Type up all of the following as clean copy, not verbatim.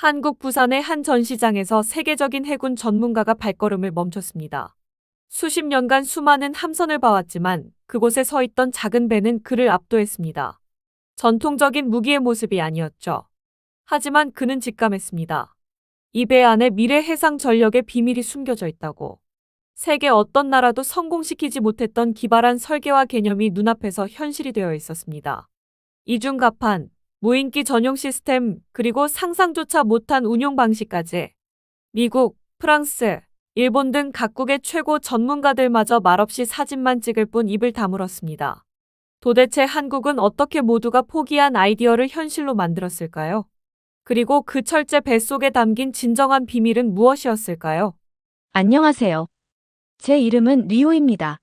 한국 부산의 한 전시장에서 세계적인 해군 전문가가 발걸음을 멈췄습니다. 수십 년간 수많은 함선을 봐왔지만 그곳에 서 있던 작은 배는 그를 압도했습니다. 전통적인 무기의 모습이 아니었죠. 하지만 그는 직감했습니다. 이 배 안에 미래 해상 전력의 비밀이 숨겨져 있다고. 세계 어떤 나라도 성공시키지 못했던 기발한 설계와 개념이 눈앞에서 현실이 되어 있었습니다. 이중갑판, 무인기 전용 시스템, 그리고 상상조차 못한 운용 방식까지. 미국, 프랑스, 일본 등 각국의 최고 전문가들마저 말없이 사진만 찍을 뿐 입을 다물었습니다. 도대체 한국은 어떻게 모두가 포기한 아이디어를 현실로 만들었을까요? 그리고 그 철제 뱃속에 담긴 진정한 비밀은 무엇이었을까요? 안녕하세요. 제 이름은 리오입니다.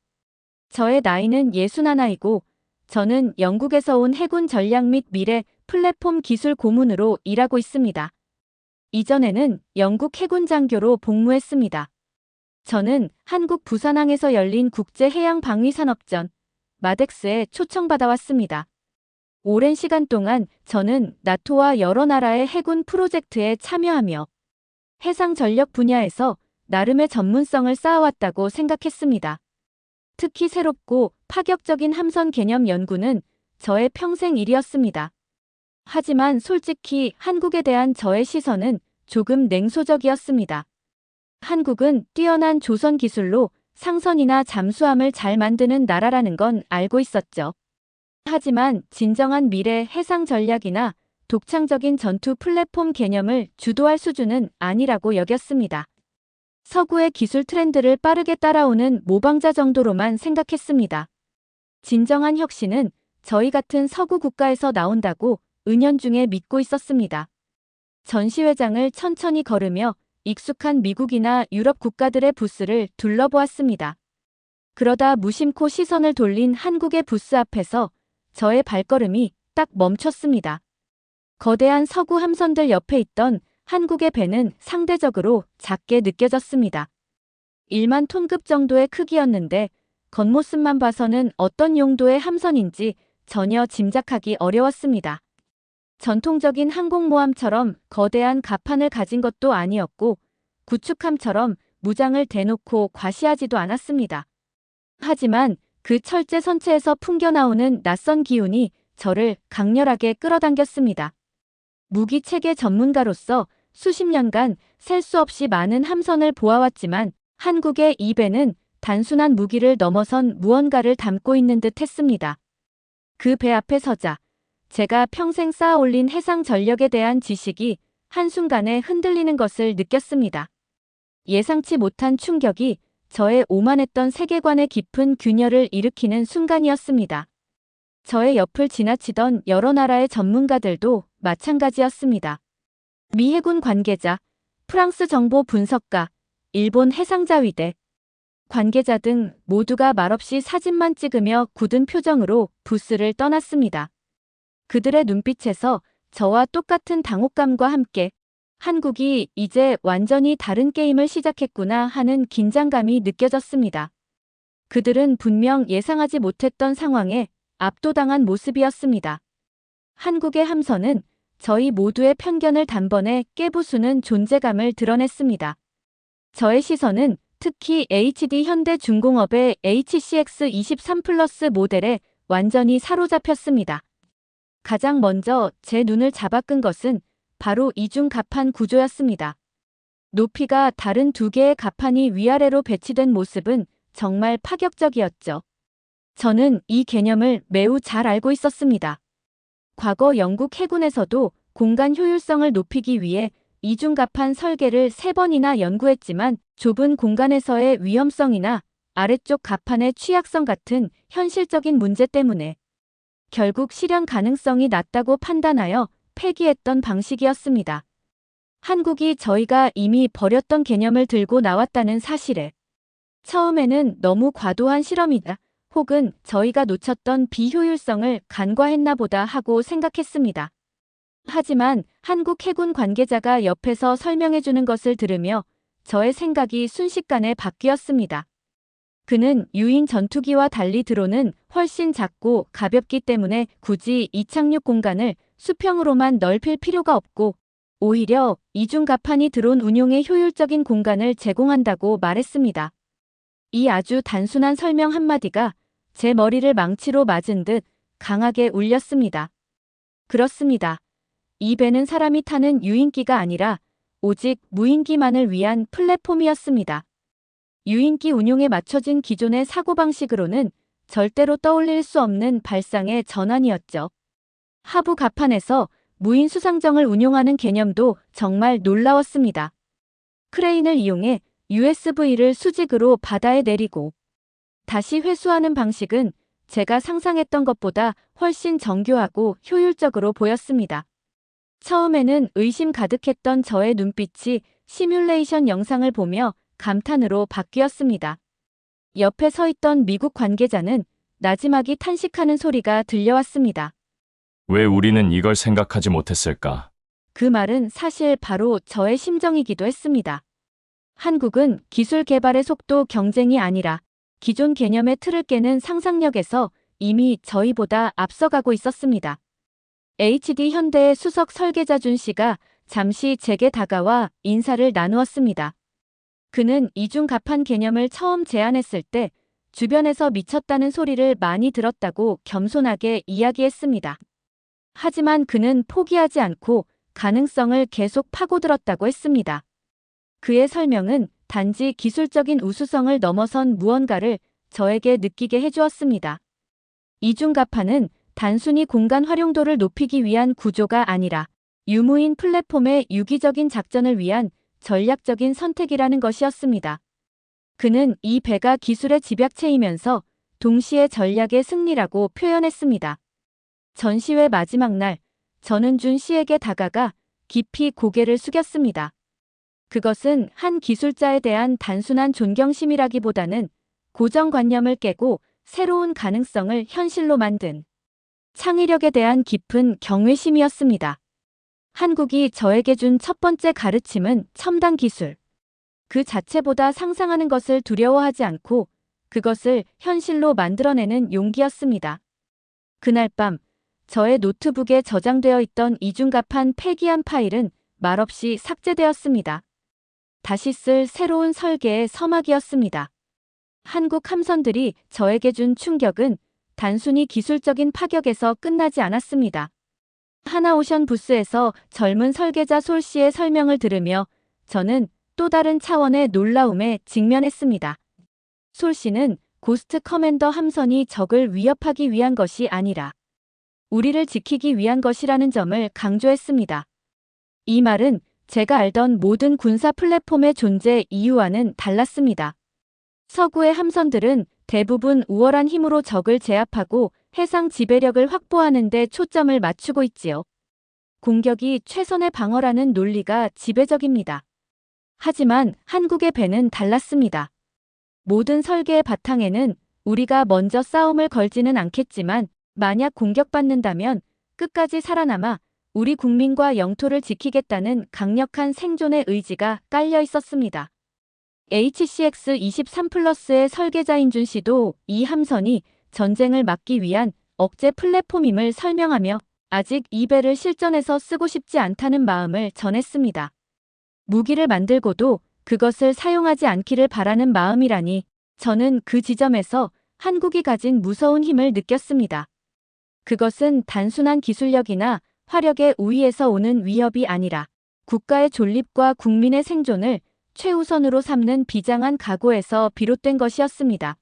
저의 나이는 61이고 저는 영국에서 온 해군 전략 및 미래 플랫폼 기술 고문으로 일하고 있습니다. 이전에는 영국 해군 장교로 복무했습니다. 저는 한국 부산항에서 열린 국제해양방위산업전 마덱스에 초청받아왔습니다. 오랜 시간 동안 저는 나토와 여러 나라의 해군 프로젝트에 참여하며 해상 전력 분야에서 나름의 전문성을 쌓아왔다고 생각했습니다. 특히 새롭고 파격적인 함선 개념 연구는 저의 평생 일이었습니다. 하지만 솔직히 한국에 대한 저의 시선은 조금 냉소적이었습니다. 한국은 뛰어난 조선 기술로 상선이나 잠수함을 잘 만드는 나라라는 건 알고 있었죠. 하지만 진정한 미래 해상 전략이나 독창적인 전투 플랫폼 개념을 주도할 수준은 아니라고 여겼습니다. 서구의 기술 트렌드를 빠르게 따라오는 모방자 정도로만 생각했습니다. 진정한 혁신은 저희 같은 서구 국가에서 나온다고 은연중에 믿고 있었습니다. 전시회장을 천천히 걸으며 익숙한 미국이나 유럽 국가들의 부스를 둘러보았습니다. 그러다 무심코 시선을 돌린 한국의 부스 앞에서 저의 발걸음이 딱 멈췄습니다. 거대한 서구 함선들 옆에 있던 한국의 배는 상대적으로 작게 느껴졌습니다. 1만 톤급 정도의 크기였는데 겉모습만 봐서는 어떤 용도의 함선인지 전혀 짐작하기 어려웠습니다. 전통적인 항공모함처럼 거대한 갑판을 가진 것도 아니었고 구축함처럼 무장을 대놓고 과시하지도 않았습니다. 하지만 그 철제 선체에서 풍겨나오는 낯선 기운이 저를 강렬하게 끌어당겼습니다. 무기 체계 전문가로서 수십 년간 셀 수 없이 많은 함선을 보아왔지만 한국의 이 배는 단순한 무기를 넘어선 무언가를 담고 있는 듯 했습니다. 그 배 앞에 서자 제가 평생 쌓아올린 해상 전력에 대한 지식이 한순간에 흔들리는 것을 느꼈습니다. 예상치 못한 충격이 저의 오만했던 세계관의 깊은 균열을 일으키는 순간이었습니다. 저의 옆을 지나치던 여러 나라의 전문가들도 마찬가지였습니다. 미 해군 관계자, 프랑스 정보 분석가, 일본 해상자위대 관계자 등 모두가 말없이 사진만 찍으며 굳은 표정으로 부스를 떠났습니다. 그들의 눈빛에서 저와 똑같은 당혹감과 함께 한국이 이제 완전히 다른 게임을 시작했구나 하는 긴장감이 느껴졌습니다. 그들은 분명 예상하지 못했던 상황에 압도당한 모습이었습니다. 한국의 함선은 저희 모두의 편견을 단번에 깨부수는 존재감을 드러냈습니다. 저의 시선은 특히 HD 현대중공업의 HCX23 플러스 모델에 완전히 사로잡혔습니다. 가장 먼저 제 눈을 잡아끈 것은 바로 이중 갑판 구조였습니다. 높이가 다른 두 개의 갑판이 위아래로 배치된 모습은 정말 파격적이었죠. 저는 이 개념을 매우 잘 알고 있었습니다. 과거 영국 해군에서도 공간 효율성을 높이기 위해 이중갑판 설계를 3번이나 연구했지만 좁은 공간에서의 위험성이나 아래쪽 갑판의 취약성 같은 현실적인 문제 때문에 결국 실현 가능성이 낮다고 판단하여 폐기했던 방식이었습니다. 한국이 저희가 이미 버렸던 개념을 들고 나왔다는 사실에 처음에는 너무 과도한 실험이다 혹은 저희가 놓쳤던 비효율성을 간과했나 보다 하고 생각했습니다. 하지만 한국 해군 관계자가 옆에서 설명해주는 것을 들으며 저의 생각이 순식간에 바뀌었습니다. 그는 유인 전투기와 달리 드론은 훨씬 작고 가볍기 때문에 굳이 이착륙 공간을 수평으로만 넓힐 필요가 없고 오히려 이중갑판이 드론 운용에 효율적인 공간을 제공한다고 말했습니다. 이 아주 단순한 설명 한마디가 제 머리를 망치로 맞은 듯 강하게 울렸습니다. 그렇습니다. 이 배는 사람이 타는 유인기가 아니라 오직 무인기만을 위한 플랫폼이었습니다. 유인기 운용에 맞춰진 기존의 사고방식으로는 절대로 떠올릴 수 없는 발상의 전환이었죠. 하부 갑판에서 무인 수상정을 운용하는 개념도 정말 놀라웠습니다. 크레인을 이용해 USV를 수직으로 바다에 내리고 다시 회수하는 방식은 제가 상상했던 것보다 훨씬 정교하고 효율적으로 보였습니다. 처음에는 의심 가득했던 저의 눈빛이 시뮬레이션 영상을 보며 감탄으로 바뀌었습니다. 옆에 서 있던 미국 관계자는 나지막이 탄식하는 소리가 들려왔습니다. 왜 우리는 이걸 생각하지 못했을까? 그 말은 사실 바로 저의 심정이기도 했습니다. 한국은 기술 개발의 속도 경쟁이 아니라 기존 개념의 틀을 깨는 상상력에서 이미 저희보다 앞서가고 있었습니다. HD 현대의 수석 설계자 준 씨가 잠시 제게 다가와 인사를 나누었습니다. 그는 이중갑판 개념을 처음 제안했을 때 주변에서 미쳤다는 소리를 많이 들었다고 겸손하게 이야기했습니다. 하지만 그는 포기하지 않고 가능성을 계속 파고들었다고 했습니다. 그의 설명은 단지 기술적인 우수성을 넘어선 무언가를 저에게 느끼게 해주었습니다. 이중갑판은 단순히 공간 활용도를 높이기 위한 구조가 아니라 유무인 플랫폼의 유기적인 작전을 위한 전략적인 선택이라는 것이었습니다. 그는 이 배가 기술의 집약체이면서 동시에 전략의 승리라고 표현했습니다. 전시회 마지막 날, 저는 준 씨에게 다가가 깊이 고개를 숙였습니다. 그것은 한 기술자에 대한 단순한 존경심이라기보다는 고정관념을 깨고 새로운 가능성을 현실로 만든 창의력에 대한 깊은 경외심이었습니다. 한국이 저에게 준 첫 번째 가르침은 첨단 기술. 그 자체보다 상상하는 것을 두려워하지 않고 그것을 현실로 만들어내는 용기였습니다. 그날 밤, 저의 노트북에 저장되어 있던 이중갑판 폐기한 파일은 말없이 삭제되었습니다. 다시 쓸 새로운 설계의 서막이었습니다. 한국 함선들이 저에게 준 충격은 단순히 기술적인 파격에서 끝나지 않았습니다. 하나오션 부스에서 젊은 설계자 솔 씨의 설명을 들으며 저는 또 다른 차원의 놀라움에 직면했습니다. 솔 씨는 고스트 커맨더 함선이 적을 위협하기 위한 것이 아니라 우리를 지키기 위한 것이라는 점을 강조했습니다. 이 말은 제가 알던 모든 군사 플랫폼의 존재 이유와는 달랐습니다. 서구의 함선들은 대부분 우월한 힘으로 적을 제압하고 해상 지배력을 확보하는 데 초점을 맞추고 있지요. 공격이 최선의 방어라는 논리가 지배적입니다. 하지만 한국의 배는 달랐습니다. 모든 설계의 바탕에는 우리가 먼저 싸움을 걸지는 않겠지만 만약 공격받는다면 끝까지 살아남아 우리 국민과 영토를 지키겠다는 강력한 생존의 의지가 깔려 있었습니다. HCX-23 플러스의 설계자인 준 씨도 이 함선이 전쟁을 막기 위한 억제 플랫폼임을 설명하며 아직 이 배를 실전에서 쓰고 싶지 않다는 마음을 전했습니다. 무기를 만들고도 그것을 사용하지 않기를 바라는 마음이라니 저는 그 지점에서 한국이 가진 무서운 힘을 느꼈습니다. 그것은 단순한 기술력이나 화력의 우위에서 오는 위협이 아니라 국가의 존립과 국민의 생존을 최우선으로 삼는 비장한 각오에서 비롯된 것이었습니다.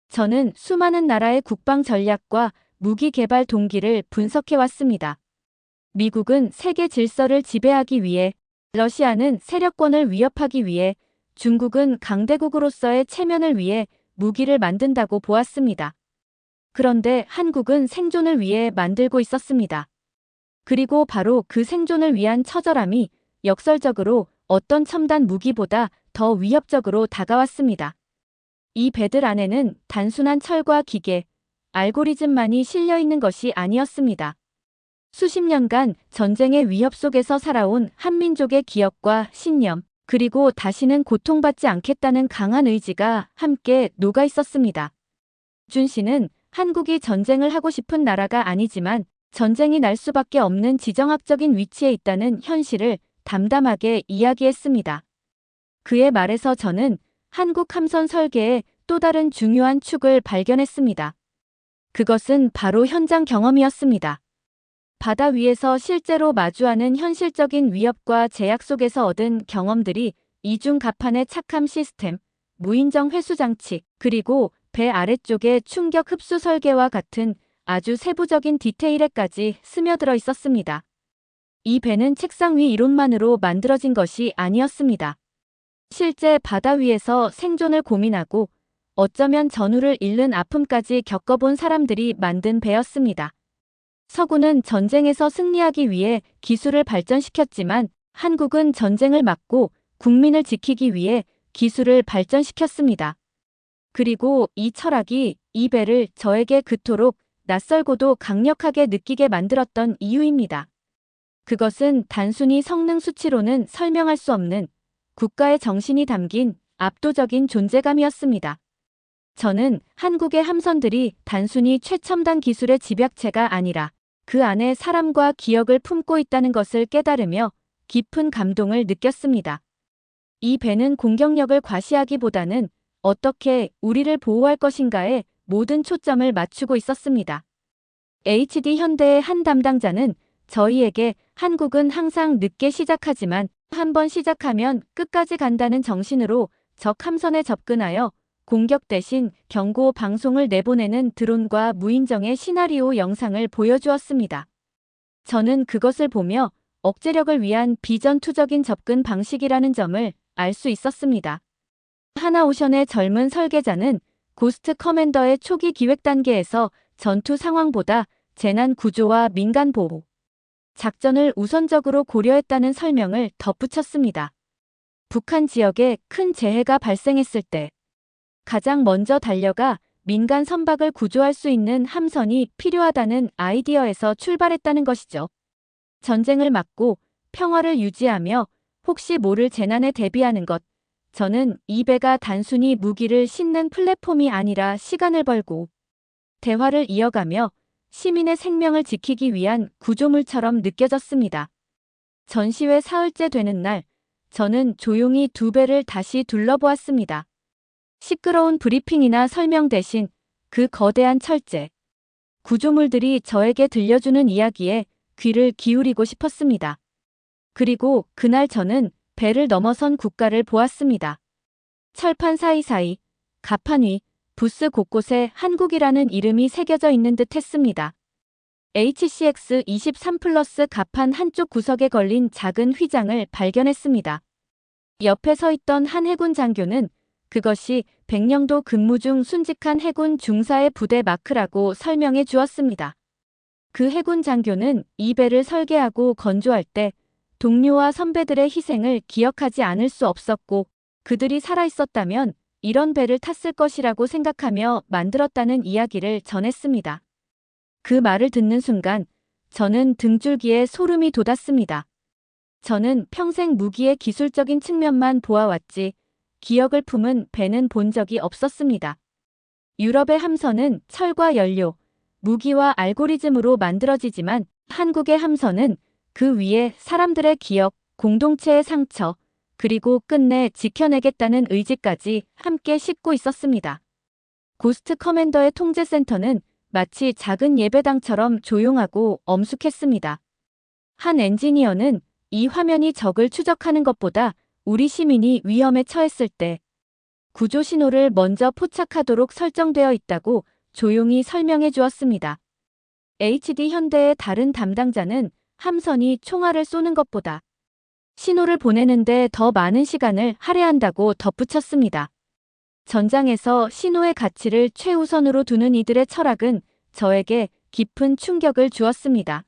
저는 수많은 나라의 국방 전략과 무기 개발 동기를 분석해왔습니다. 미국은 세계 질서를 지배하기 위해, 러시아는 세력권을 위협하기 위해, 중국은 강대국으로서의 체면을 위해 무기를 만든다고 보았습니다. 그런데 한국은 생존을 위해 만들고 있었습니다. 그리고 바로 그 생존을 위한 처절함이 역설적으로 어떤 첨단 무기보다 더 위협적으로 다가왔습니다. 이 배들 안에는 단순한 철과 기계, 알고리즘만이 실려 있는 것이 아니었습니다. 수십 년간 전쟁의 위협 속에서 살아온 한민족의 기억과 신념, 그리고 다시는 고통받지 않겠다는 강한 의지가 함께 녹아 있었습니다. 준 씨는 한국이 전쟁을 하고 싶은 나라가 아니지만 전쟁이 날 수밖에 없는 지정학적인 위치에 있다는 현실을 담담하게 이야기했습니다. 그의 말에서 저는 한국 함선 설계의 또 다른 중요한 축을 발견했습니다. 그것은 바로 현장 경험이었습니다. 바다 위에서 실제로 마주하는 현실적인 위협과 제약 속에서 얻은 경험들이 이중 갑판의 착함 시스템, 무인정 회수 장치, 그리고 배 아래쪽의 충격 흡수 설계와 같은 아주 세부적인 디테일에까지 스며들어 있었습니다. 이 배는 책상 위 이론만으로 만들어진 것이 아니었습니다. 실제 바다 위에서 생존을 고민하고 어쩌면 전우를 잃는 아픔까지 겪어본 사람들이 만든 배였습니다. 서구는 전쟁에서 승리하기 위해 기술을 발전시켰지만 한국은 전쟁을 막고 국민을 지키기 위해 기술을 발전시켰습니다. 그리고 이 철학이 이 배를 저에게 그토록 낯설고도 강력하게 느끼게 만들었던 이유입니다. 그것은 단순히 성능 수치로는 설명할 수 없는 국가의 정신이 담긴 압도적인 존재감이었습니다. 저는 한국의 함선들이 단순히 최첨단 기술의 집약체가 아니라 그 안에 사람과 기억을 품고 있다는 것을 깨달으며 깊은 감동을 느꼈습니다. 이 배는 공격력을 과시하기보다는 어떻게 우리를 보호할 것인가에 모든 초점을 맞추고 있었습니다. HD 현대의 한 담당자는 저희에게 한국은 항상 늦게 시작하지만 한번 시작하면 끝까지 간다는 정신으로 적 함선에 접근하여 공격 대신 경고 방송을 내보내는 드론과 무인정의 시나리오 영상을 보여주었습니다. 저는 그것을 보며 억제력을 위한 비전투적인 접근 방식이라는 점을 알 수 있었습니다. 하나오션의 젊은 설계자는 고스트 커맨더의 초기 기획 단계에서 전투 상황보다 재난 구조와 민간 보호, 작전을 우선적으로 고려했다는 설명을 덧붙였습니다. 북한 지역에 큰 재해가 발생했을 때 가장 먼저 달려가 민간 선박을 구조할 수 있는 함선이 필요하다는 아이디어에서 출발했다는 것이죠. 전쟁을 막고 평화를 유지하며 혹시 모를 재난에 대비하는 것. 저는 이 배가 단순히 무기를 싣는 플랫폼이 아니라 시간을 벌고 대화를 이어가며 시민의 생명을 지키기 위한 구조물처럼 느껴졌습니다. 전시회 사흘째 되는 날, 저는 조용히 두 배를 다시 둘러보았습니다. 시끄러운 브리핑이나 설명 대신 그 거대한 철제, 구조물들이 저에게 들려주는 이야기에 귀를 기울이고 싶었습니다. 그리고 그날 저는 배를 넘어선 국가를 보았습니다. 철판 사이사이, 갑판 위, 부스 곳곳에 한국이라는 이름이 새겨져 있는 듯 했습니다. HCX-23 플러스 갑판 한쪽 구석에 걸린 작은 휘장을 발견했습니다. 옆에 서 있던 한 해군 장교는 그것이 백령도 근무 중 순직한 해군 중사의 부대 마크라고 설명해 주었습니다. 그 해군 장교는 이 배를 설계하고 건조할 때 동료와 선배들의 희생을 기억하지 않을 수 없었고 그들이 살아있었다면 이런 배를 탔을 것이라고 생각하며 만들었다는 이야기를 전했습니다. 그 말을 듣는 순간 저는 등줄기에 소름이 돋았습니다. 저는 평생 무기의 기술적인 측면만 보아왔지 기억을 품은 배는 본 적이 없었습니다. 유럽의 함선은 철과 연료, 무기와 알고리즘으로 만들어지지만 한국의 함선은 그 위에 사람들의 기억, 공동체의 상처, 그리고 끝내 지켜내겠다는 의지까지 함께 싣고 있었습니다. 고스트 커맨더의 통제센터는 마치 작은 예배당처럼 조용하고 엄숙했습니다. 한 엔지니어는 이 화면이 적을 추적하는 것보다 우리 시민이 위험에 처했을 때 구조 신호를 먼저 포착하도록 설정되어 있다고 조용히 설명해 주었습니다. HD 현대의 다른 담당자는 함선이 총알을 쏘는 것보다 신호를 보내는데 더 많은 시간을 할애한다고 덧붙였습니다. 전장에서 신호의 가치를 최우선으로 두는 이들의 철학은 저에게 깊은 충격을 주었습니다.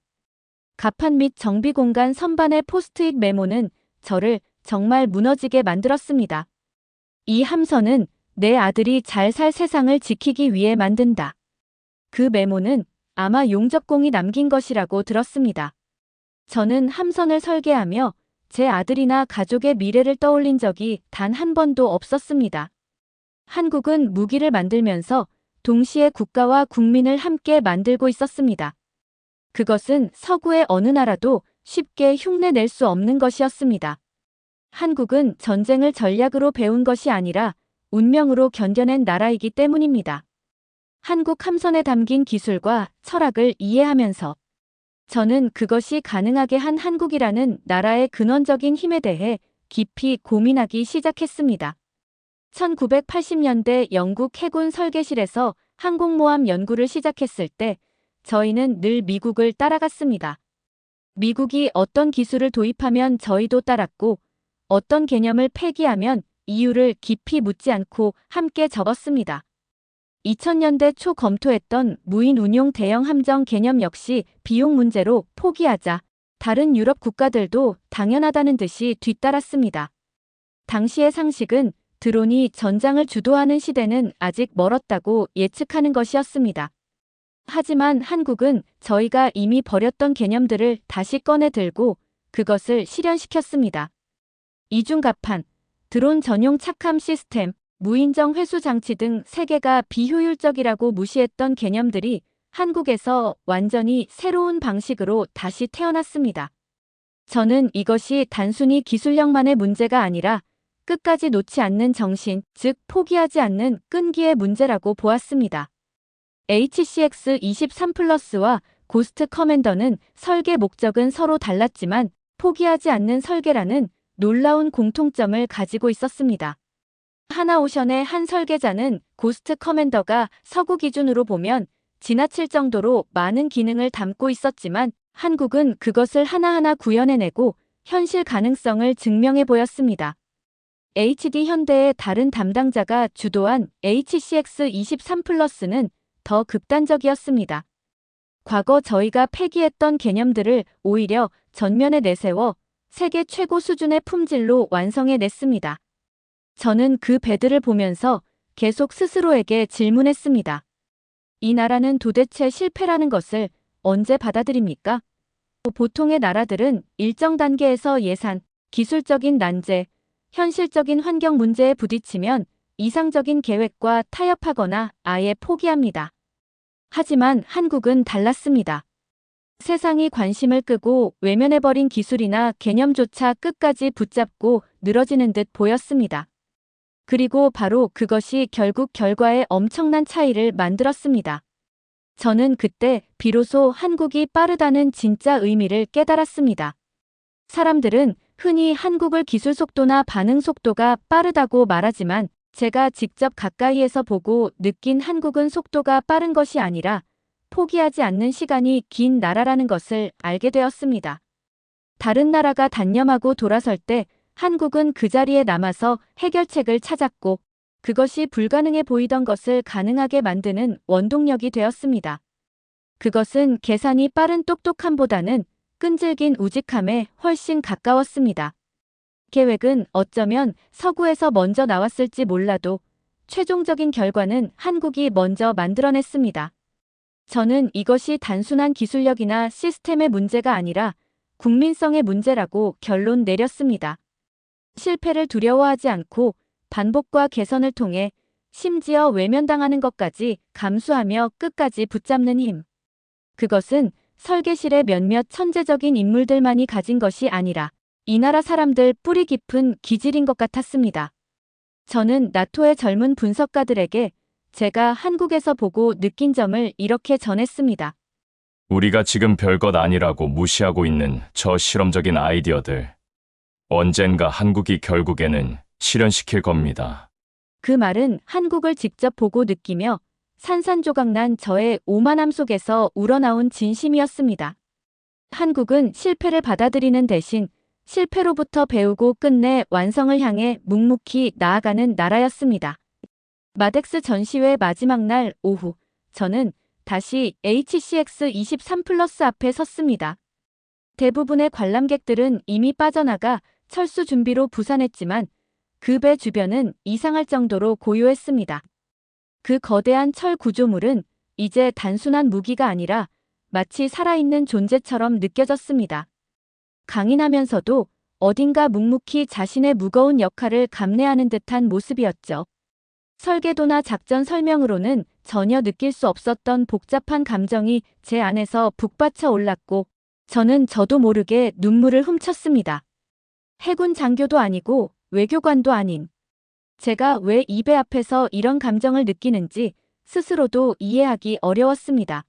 갑판 및 정비 공간 선반의 포스트잇 메모는 저를 정말 무너지게 만들었습니다. 이 함선은 내 아들이 잘 살 세상을 지키기 위해 만든다. 그 메모는 아마 용접공이 남긴 것이라고 들었습니다. 저는 함선을 설계하며 제 아들이나 가족의 미래를 떠올린 적이 단 한 번도 없었습니다. 한국은 무기를 만들면서 동시에 국가와 국민을 함께 만들고 있었습니다. 그것은 서구의 어느 나라도 쉽게 흉내낼 수 없는 것이었습니다. 한국은 전쟁을 전략으로 배운 것이 아니라 운명으로 견뎌낸 나라이기 때문입니다. 한국 함선에 담긴 기술과 철학을 이해하면서 저는 그것이 가능하게 한 한국이라는 나라의 근원적인 힘에 대해 깊이 고민하기 시작했습니다. 1980년대 영국 해군 설계실에서 항공모함 연구를 시작했을 때 저희는 늘 미국을 따라갔습니다. 미국이 어떤 기술을 도입하면 저희도 따랐고 어떤 개념을 폐기하면 이유를 깊이 묻지 않고 함께 접었습니다. 2000년대 초 검토했던 무인 운용 대형 함정 개념 역시 비용 문제로 포기하자 다른 유럽 국가들도 당연하다는 듯이 뒤따랐습니다. 당시의 상식은 드론이 전장을 주도하는 시대는 아직 멀었다고 예측하는 것이었습니다. 하지만 한국은 저희가 이미 버렸던 개념들을 다시 꺼내 들고 그것을 실현시켰습니다. 이중갑판, 드론 전용 착함 시스템, 무인정 회수 장치 등 세계가 비효율적이라고 무시했던 개념들이 한국에서 완전히 새로운 방식으로 다시 태어났습니다. 저는 이것이 단순히 기술력만의 문제가 아니라 끝까지 놓지 않는 정신, 즉 포기하지 않는 끈기의 문제라고 보았습니다. HCX-23 플러스와 고스트 커맨더는 설계 목적은 서로 달랐지만 포기하지 않는 설계라는 놀라운 공통점을 가지고 있었습니다. 하나오션의 한 설계자는 고스트 커맨더가 서구 기준으로 보면 지나칠 정도로 많은 기능을 담고 있었지만 한국은 그것을 하나하나 구현해내고 현실 가능성을 증명해 보였습니다. HD 현대의 다른 담당자가 주도한 HCX-23 플러스는 더 극단적이었습니다. 과거 저희가 폐기했던 개념들을 오히려 전면에 내세워 세계 최고 수준의 품질로 완성해냈습니다. 저는 그 배들을 보면서 계속 스스로에게 질문했습니다. 이 나라는 도대체 실패라는 것을 언제 받아들입니까? 보통의 나라들은 일정 단계에서 예산, 기술적인 난제, 현실적인 환경 문제에 부딪히면 이상적인 계획과 타협하거나 아예 포기합니다. 하지만 한국은 달랐습니다. 세상이 관심을 끄고 외면해버린 기술이나 개념조차 끝까지 붙잡고 늘어지는 듯 보였습니다. 그리고 바로 그것이 결국 결과에 엄청난 차이를 만들었습니다. 저는 그때 비로소 한국이 빠르다는 진짜 의미를 깨달았습니다. 사람들은 흔히 한국을 기술 속도나 반응 속도가 빠르다고 말하지만 제가 직접 가까이에서 보고 느낀 한국은 속도가 빠른 것이 아니라 포기하지 않는 시간이 긴 나라라는 것을 알게 되었습니다. 다른 나라가 단념하고 돌아설 때 한국은 그 자리에 남아서 해결책을 찾았고 그것이 불가능해 보이던 것을 가능하게 만드는 원동력이 되었습니다. 그것은 계산이 빠른 똑똑함보다는 끈질긴 우직함에 훨씬 가까웠습니다. 계획은 어쩌면 서구에서 먼저 나왔을지 몰라도 최종적인 결과는 한국이 먼저 만들어냈습니다. 저는 이것이 단순한 기술력이나 시스템의 문제가 아니라 국민성의 문제라고 결론 내렸습니다. 실패를 두려워하지 않고 반복과 개선을 통해 심지어 외면당하는 것까지 감수하며 끝까지 붙잡는 힘. 그것은 설계실의 몇몇 천재적인 인물들만이 가진 것이 아니라 이 나라 사람들 뿌리 깊은 기질인 것 같았습니다. 저는 나토의 젊은 분석가들에게 제가 한국에서 보고 느낀 점을 이렇게 전했습니다. 우리가 지금 별것 아니라고 무시하고 있는 저 실험적인 아이디어들. 언젠가 한국이 결국에는 실현시킬 겁니다. 그 말은 한국을 직접 보고 느끼며 산산조각난 저의 오만함 속에서 우러나온 진심이었습니다. 한국은 실패를 받아들이는 대신 실패로부터 배우고 끝내 완성을 향해 묵묵히 나아가는 나라였습니다. 마덱스 전시회 마지막 날 오후, 저는 다시 HCX-23 플러스 앞에 섰습니다. 대부분의 관람객들은 이미 빠져나가 철수 준비로 부산했지만 그 배 주변은 이상할 정도로 고요했습니다. 그 거대한 철 구조물은 이제 단순한 무기가 아니라 마치 살아있는 존재처럼 느껴졌습니다. 강인하면서도 어딘가 묵묵히 자신의 무거운 역할을 감내하는 듯한 모습이었죠. 설계도나 작전 설명으로는 전혀 느낄 수 없었던 복잡한 감정이 제 안에서 북받쳐 올랐고 저는 저도 모르게 눈물을 훔쳤습니다. 해군 장교도 아니고 외교관도 아닌 제가 왜 이배 앞에서 이런 감정을 느끼는지 스스로도 이해하기 어려웠습니다.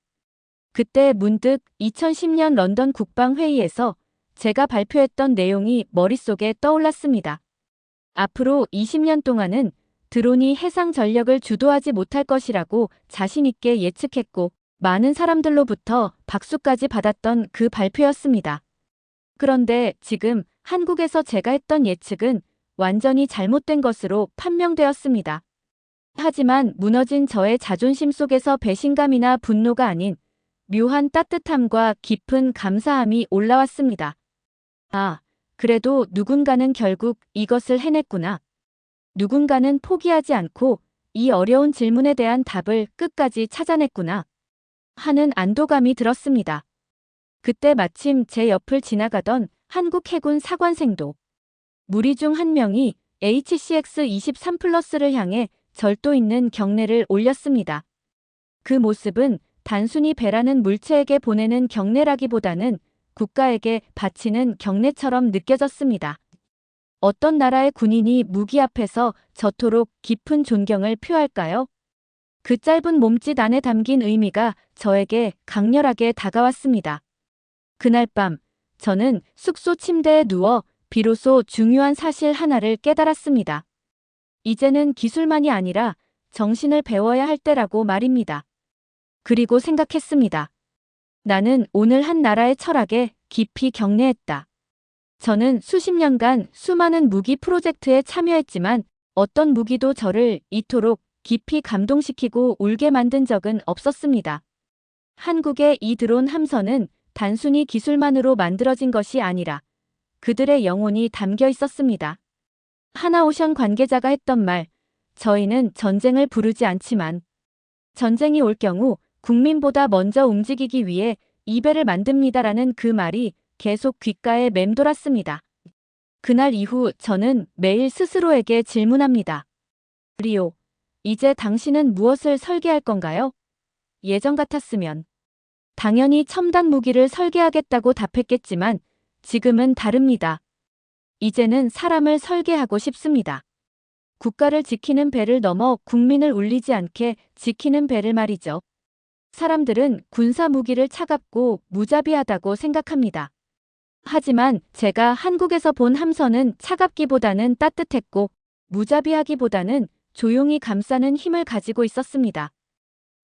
그때 문득 2010년 런던 국방회의에서 제가 발표했던 내용이 머릿속에 떠올랐습니다. 앞으로 20년 동안은 드론이 해상 전력을 주도하지 못할 것이라고 자신있게 예측했고 많은 사람들로부터 박수까지 받았던 그 발표였습니다. 그런데 지금 한국에서 제가 했던 예측은 완전히 잘못된 것으로 판명되었습니다. 하지만 무너진 저의 자존심 속에서 배신감이나 분노가 아닌 묘한 따뜻함과 깊은 감사함이 올라왔습니다. 아, 그래도 누군가는 결국 이것을 해냈구나. 누군가는 포기하지 않고 이 어려운 질문에 대한 답을 끝까지 찾아냈구나. 하는 안도감이 들었습니다. 그때 마침 제 옆을 지나가던 한국 해군 사관생도 무리 중 한 명이 HCX-23 플러스를 향해 절도 있는 경례를 올렸습니다. 그 모습은 단순히 배라는 물체에게 보내는 경례라기보다는 국가에게 바치는 경례처럼 느껴졌습니다. 어떤 나라의 군인이 무기 앞에서 저토록 깊은 존경을 표할까요? 그 짧은 몸짓 안에 담긴 의미가 저에게 강렬하게 다가왔습니다. 그날 밤, 저는 숙소 침대에 누워 비로소 중요한 사실 하나를 깨달았습니다. 이제는 기술만이 아니라 정신을 배워야 할 때라고 말입니다. 그리고 생각했습니다. 나는 오늘 한 나라의 철학에 깊이 경례했다. 저는 수십 년간 수많은 무기 프로젝트에 참여했지만 어떤 무기도 저를 이토록 깊이 감동시키고 울게 만든 적은 없었습니다. 한국의 이 드론 함선은 단순히 기술만으로 만들어진 것이 아니라 그들의 영혼이 담겨 있었습니다. 하나오션 관계자가 했던 말, 저희는 전쟁을 부르지 않지만 전쟁이 올 경우 국민보다 먼저 움직이기 위해 이 배를 만듭니다라는 그 말이 계속 귓가에 맴돌았습니다. 그날 이후 저는 매일 스스로에게 질문합니다. 리오, 이제 당신은 무엇을 설계할 건가요? 예전 같았으면 당연히 첨단 무기를 설계하겠다고 답했겠지만 지금은 다릅니다. 이제는 사람을 설계하고 싶습니다. 국가를 지키는 배를 넘어 국민을 울리지 않게 지키는 배를 말이죠. 사람들은 군사 무기를 차갑고 무자비하다고 생각합니다. 하지만 제가 한국에서 본 함선은 차갑기보다는 따뜻했고 무자비하기보다는 조용히 감싸는 힘을 가지고 있었습니다.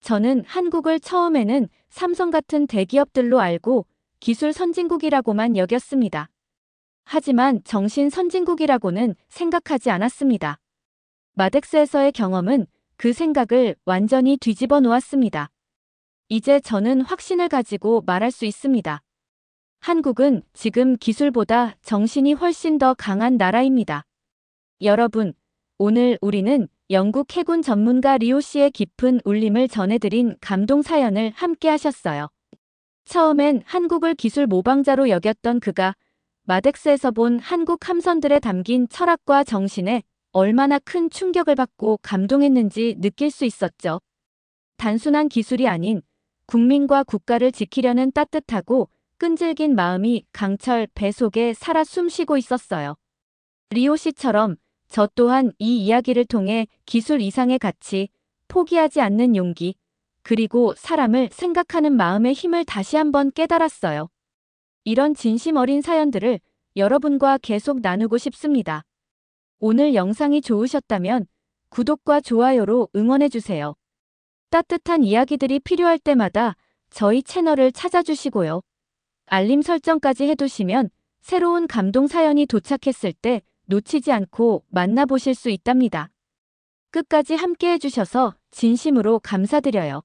저는 한국을 처음에는 삼성 같은 대기업들로 알고 기술 선진국이라고만 여겼습니다. 하지만 정신 선진국이라고는 생각하지 않았습니다. 마덱스에서의 경험은 그 생각을 완전히 뒤집어 놓았습니다. 이제 저는 확신을 가지고 말할 수 있습니다. 한국은 지금 기술보다 정신이 훨씬 더 강한 나라입니다. 여러분, 오늘 우리는 영국 해군 전문가 리오 씨의 깊은 울림을 전해드린 감동 사연을 함께 하셨어요. 처음엔 한국을 기술 모방자로 여겼던 그가 마덱스에서 본 한국 함선들에 담긴 철학과 정신에 얼마나 큰 충격을 받고 감동했는지 느낄 수 있었죠. 단순한 기술이 아닌 국민과 국가를 지키려는 따뜻하고 끈질긴 마음이 강철 배 속에 살아 숨쉬고 있었어요. 리오 씨처럼 저 또한 이 이야기를 통해 기술 이상의 가치, 포기하지 않는 용기, 그리고 사람을 생각하는 마음의 힘을 다시 한번 깨달았어요. 이런 진심 어린 사연들을 여러분과 계속 나누고 싶습니다. 오늘 영상이 좋으셨다면 구독과 좋아요로 응원해주세요. 따뜻한 이야기들이 필요할 때마다 저희 채널을 찾아주시고요. 알림 설정까지 해두시면 새로운 감동 사연이 도착했을 때 놓치지 않고 만나보실 수 있답니다. 끝까지 함께 해주셔서 진심으로 감사드려요.